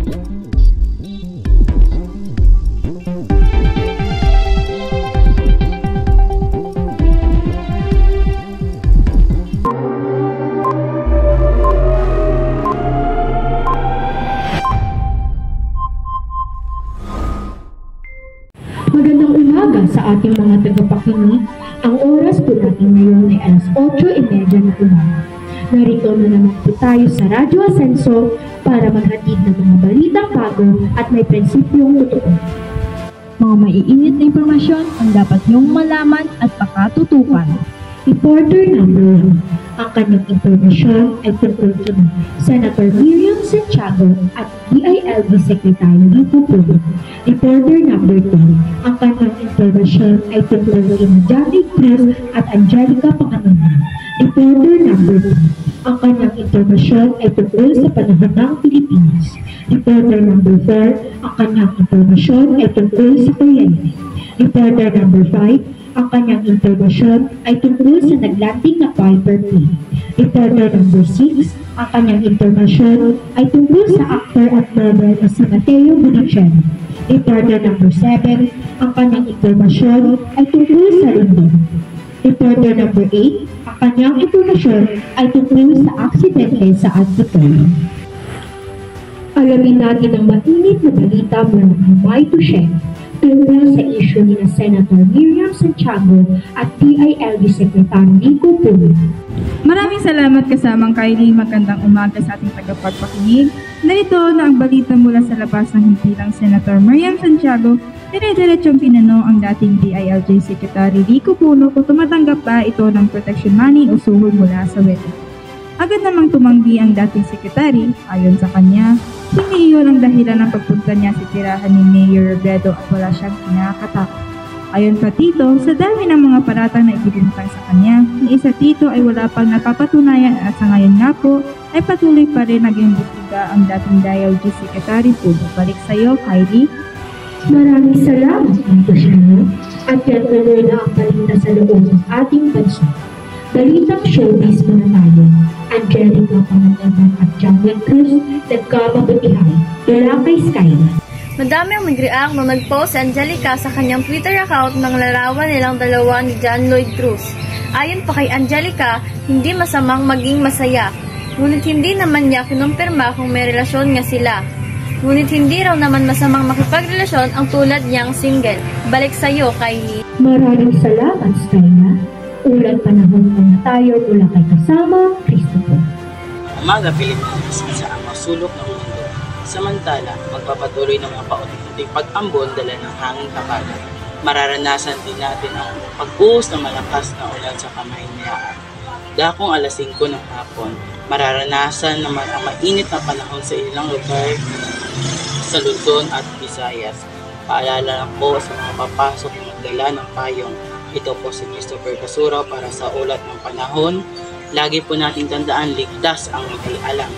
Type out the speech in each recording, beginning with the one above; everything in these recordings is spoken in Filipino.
Magandang umaga sa ating mga tagapakinig. Ang oras po natin ngayon ay alas 8:30 na umaga. Narito na naman po tayo sa Radyo Asenso para maghatid ng mga balitang bago at may prinsipyong totoo. Mga maiinit na impormasyon ang dapat niyong malaman at pakatutukan. Reporter number 1. Ang kanyang impormasyon ay tungkol kina Senator Miriam Santiago at DILG Secretary Rico Puno. Reporter number 2. Ang kanyang impormasyon ay tungkol kina Janet Cruz at Angelica Panganoon. Reporter number 3. Ang kanyang impormasyon ay tungkol sa panahon ng Pilipinas. Reporter number 4. Ang kanyang impormasyon ay tungkol sa kuryente. Reporter number 5. Ang kanyang impormasyon ay tungkol sa naglanding na Piper plane. Reporter number 6, ang kanyang impormasyon ay tungkol sa actor at model na si Mateo Bonicelli. Reporter number 7, ang kanyang impormasyon ay tungkol sa London. Reporter number 8, ang kanyang impormasyon ay tungkol sa aksidente sa Antipolo. Alamin natin ang mainit na balita mula kay Mai Tuchel tungkol sa issue ni Senator Miriam Santiago at DILG Secretary Rico Puno. Maraming salamat kasamang Kylie. Magandang umaga sa ating tagapagpakinig. Narito na ang balita mula sa labas ng himpilang Senator Miriam Santiago. Dire-diretsong tinanong ang dating DILG Secretary Rico Puno kung tumatanggap ba ito ng protection money o suhol mula sa wedding. Agad namang tumanggi ang dating sekretary. Ayon sa kanya, hindi iyon ang dahilan ng pagpunta niya sa tirahan ni Mayor Robredo at wala siyang kinakatakot. Ayon pa dito, sa dami ng mga paratang na ibinintang sa kanya, ni isa dito ay wala pang napapatunayan at sa ngayon nga po ay patuloy pa rin naging butiga ang dating DILG Secretary Puno. Balik sa iyo, Kylie. Maraming salamat, Ito Shano. At yan tuloy na ang balita sa loob ng ating bansa. Balitang showbiz muna tayo. Angelica Panganoon at Janet Cruz nagkamabutihan mula kay Skyline. Madami ang mag-react nung nag-post si Angelica sa kanyang Twitter account ng larawan nilang dalawa ni John Lloyd Cruz. Ayon pa kay Angelica, hindi masamang maging masaya. Ngunit hindi naman niya kinumpirma kung may relasyon nga sila. Ngunit hindi raw naman masamang makipagrelasyon ang tulad niyang single. Balik sa iyo, Kylie. Maraming salamat, Skyline. Ulan panahon muna tayo mula kay kasama Christopher. Umaga, Pilipinas, isa ang masulok ng mundo. Samantala, magpapatuloy ng mga paulit-uling pag-ambon dala ng hangin kapagat. Mararanasan din natin ang pag-uos ng malakas na ulan sa Kamayniaan. Dakong alas 5 ng hapon, mararanasan naman ang mainit na panahon sa ilang lugar sa Luzon at Visayas. Paalala lang po sa mga papasok na magdala ng payong. Ito po si Christopher Casura para sa Ulat ng Panahon. Lagi po natin tandaan, ligtas ang may alam.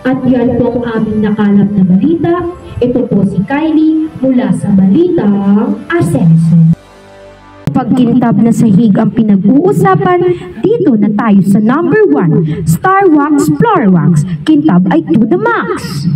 At yan po ang aming nakalap na balita. Ito po si Kylie mula sa Balitang Asenso. Pagkintab na sahig ang pinag-uusapan, dito na tayo sa number 1, Star Wax Floor Wax. Kintab ay to the max.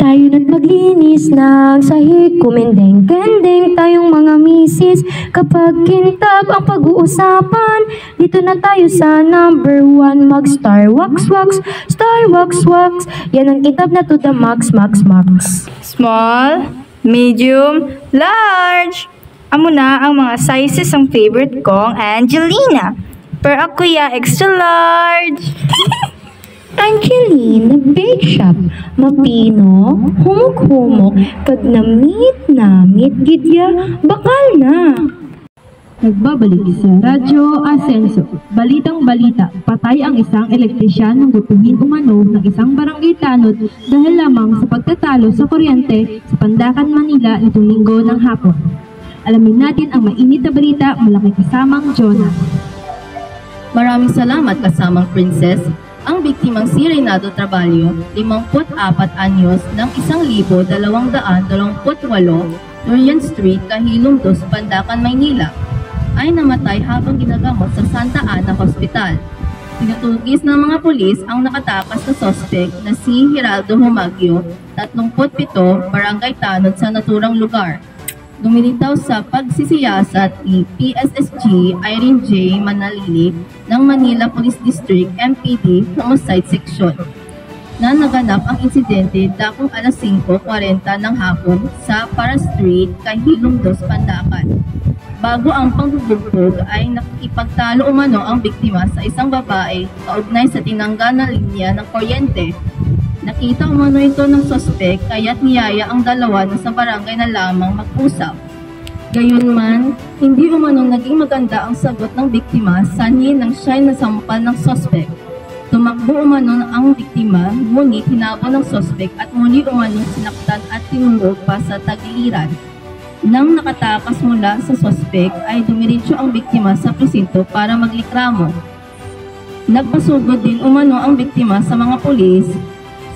Tayo na't maglinis ng sahig, kumendeng-kendeng tayong mga misis. Kapag kintab ang pag-uusapan, dito na tayo sa number 1, mag Star Wax Wax. Star Wax Wax, yan ang kintab na to the max, max, max. Small, medium, large. Amo na ang mga sizes ang favorite kong Angelina. Per ako ya extra large. Angelina Bake Shop, mapino, humok-humok, kag namit gidya, bakal na. Nagbabalik sa Radyo Asenso. Balitang balita, patay ang isang elektrisyan nang gutuhin umano ng isang barangay tanod dahil lamang sa pagtatalo sa kuryente sa Pandakan, Manila nitong linggo ng hapon. Alamin natin ang mainit na balita mula kay kasamang Jonah. Maraming salamat kasamang Princess. Ang biktimang si Reynaldo Traballo, 54 anyos ng 1,228 Durian Street, Kahilom 2, Pandakan, Maynila, ay namatay habang ginagamot sa Santa Ana Hospital. Pinatugis ng mga pulis ang nakatakas na sospek na si Geraldo Humagio, 37, barangay Tanod sa naturang lugar. Lumilitaw sa pagsisiyasat ni PSSG Irene J. Manalili ng Manila Police District MPD Homicide Section na naganap ang insidente dakong alas 5:40 ng hapon sa Para Street, Kahilong 2, Pandacan. Bago ang pangbubugbog ay nakikipagtalo umano ang biktima sa isang babae kaugnay sa tinanggal na linya ng kuryente. Nakita umano ito ng sospek kaya't niyaya ang dalawa na sa barangay na lamang mag-usap. Gayunman, hindi umano naging maganda ang sagot ng biktima sanhi nang siya'y nasampal ng sospek. Tumakbo umano ang biktima, ngunit hinabol ng sospek at muli umano sinaktan at tinulog pa sa tagiliran. Nang nakatakas mula sa sospek ay dumiretso ang biktima sa presinto para maglikramo. Nagpasugod din umano ang biktima sa mga pulis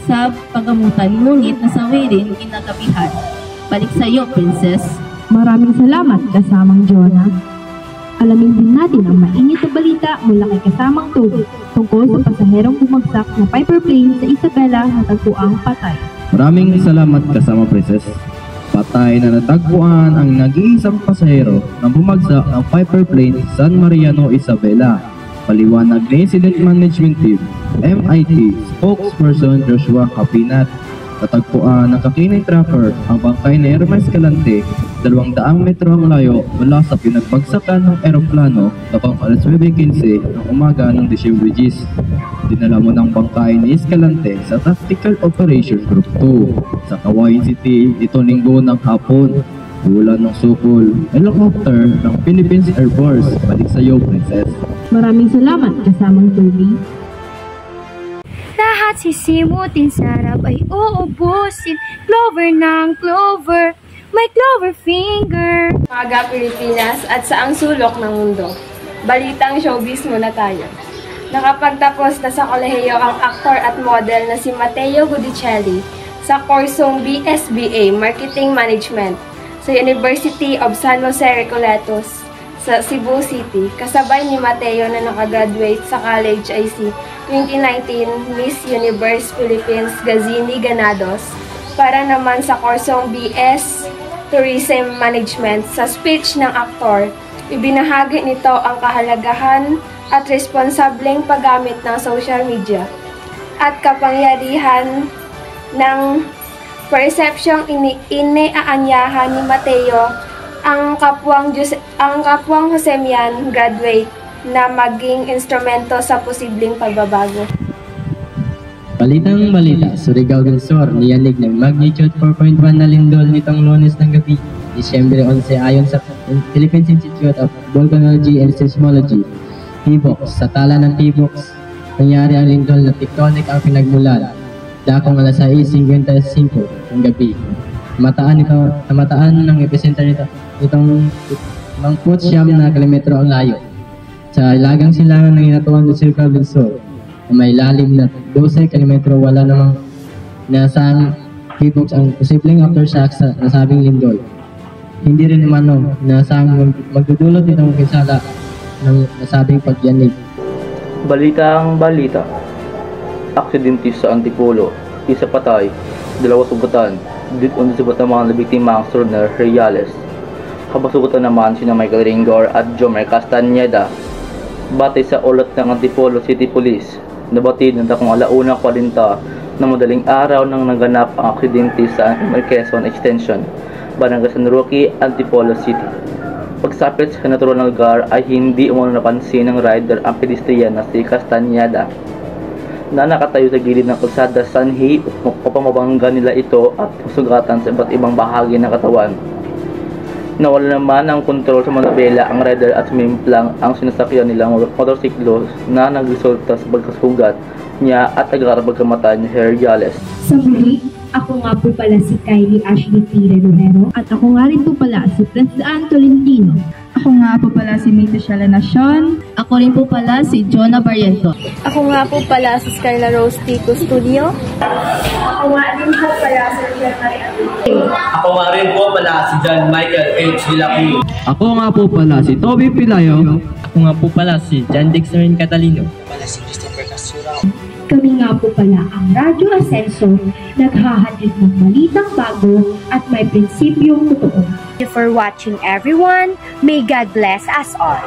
sa pagamutan, ngunit nasawi rin ginagabihan. Balik sa iyo, Princess. Maraming salamat, kasamang Jonah. Alamin din natin ang mainit na balita mula kay kasamang Toby tungkol sa pasaherong bumagsak na Piper plane sa Isabela na tagpuang patay. Maraming salamat, kasama Princess. Patay na natagpuan ang nag-iisang pasahero na bumagsak ng Piper plane San Mariano, Isabela. Paliwanag ni Incident Management Team, MIT, spokesperson Joshua Capinat. Natagpuan ng kakining tracker ang bangkay ni Hermes Escalante, 200 metro ang layo mula sa pinagbagsakan ng eroplano tapang alas 9:15 ng umaga ng Disyembre 10. Dinala mo ng bangkay ni Escalante sa Tactical Operation Group 2 sa Kawayan City ito linggo ng hapon. Ulan ng sukol, helicopter ng Philippines Air Force. Balik sa iyo, Princess. Maraming salamat, kasamang Toby. Lahat sisimutin sarap ay uubusin. Clover ng clover, may clover finger. Mga Pilipinas at saang sulok ng mundo. Balitang showbiz muna tayo. Nakapagtapos na sa kolehiyo ang aktor at model na si Matteo Gudicelli sa kursong BSBA Marketing Management sa University of San Jose Recoletos sa Cebu City. Kasabay ni Matteo na nakagraduate sa college ay si 2019 Miss Universe Philippines Gazini Ganados para naman sa kursong BS Tourism Management. Sa speech ng aktor, ibinahagi nito ang kahalagahan at responsableng paggamit ng social media at kapangyarihan ng percepsyong iniaanyahan ni Matteo ang kapwang Josemian graduate na maging instrumento sa posibleng pagbabago. Balitang balita, Surigao del Sur, niyanig ng magnitude 4.1 na lindol nitong Lunes ng gabi, Disyembre 11 ayon sa Philippines Institute of Volcanology and Seismology, PBOX. Sa tala ng PBOX, nangyari ang lindol na tectonic ang pinagmulan, dakong alas 6:55 ng gabi. Namataan ng epicenter itong 9 na kilometro ang layo. Sa ilagang silangan ng hinatuan ng Surigao del Sur, na may lalim na 12 km, wala namang nasang PBOX ang posibleng aftershock sa nasabing lindol. Hindi rin naman nasang magdudulot itong pinsala ng nasabing pagyanig. Balitang balita. Aksidente sa Antipolo, isa patay, 2 sugatan. Dito sa mga nabiktima ang sunod na Reales. Kabasugutan naman sina Michael Ringor at Jomer Castañeda. Batay sa ulat ng Antipolo City Police, nabatid na dakong 1:40 na madaling araw nang naganap ang aksidente sa Quezon Extension, Barangay San Roque, Antipolo City. Pagsapit sa natural na lugar ay hindi umano napansin ng rider ang pedestrian na si Castañeda na nakatayo sa gilid ng kalsada sanhi upang mabangga nila ito at sugatan sa iba't ibang bahagi ng katawan. Nawala naman ang kontrol sa manabela ang rider at sumimplang ang sinasakyan nilang motorsiklo na nagresulta sa pagkasugat niya at agad pagkamatay ni Herjales. Sa muli, Ako nga po pala si Kylie Ashley T. Renuero. At ako nga rin po pala si Prince Daan Tolentino. Ako nga po pala si Mayte Shala Nacion. Ako rin po pala si Jonah Barrientos. Ako nga po pala si Skyla Rose Tico Studio. Ako nga rin po pala si Jeff Maria. Ako nga rin po pala si John Michael H. Dilaki. Ako nga po pala si Toby Pilayo. Ako nga po pala si John Dixon Catalino. Pala si Christopher Casura. Kami nga po pala ang Radyo Asenso, naghahatid ng balitang bago at may prinsipyong totoo. Thank you for watching, everyone. May God bless us all.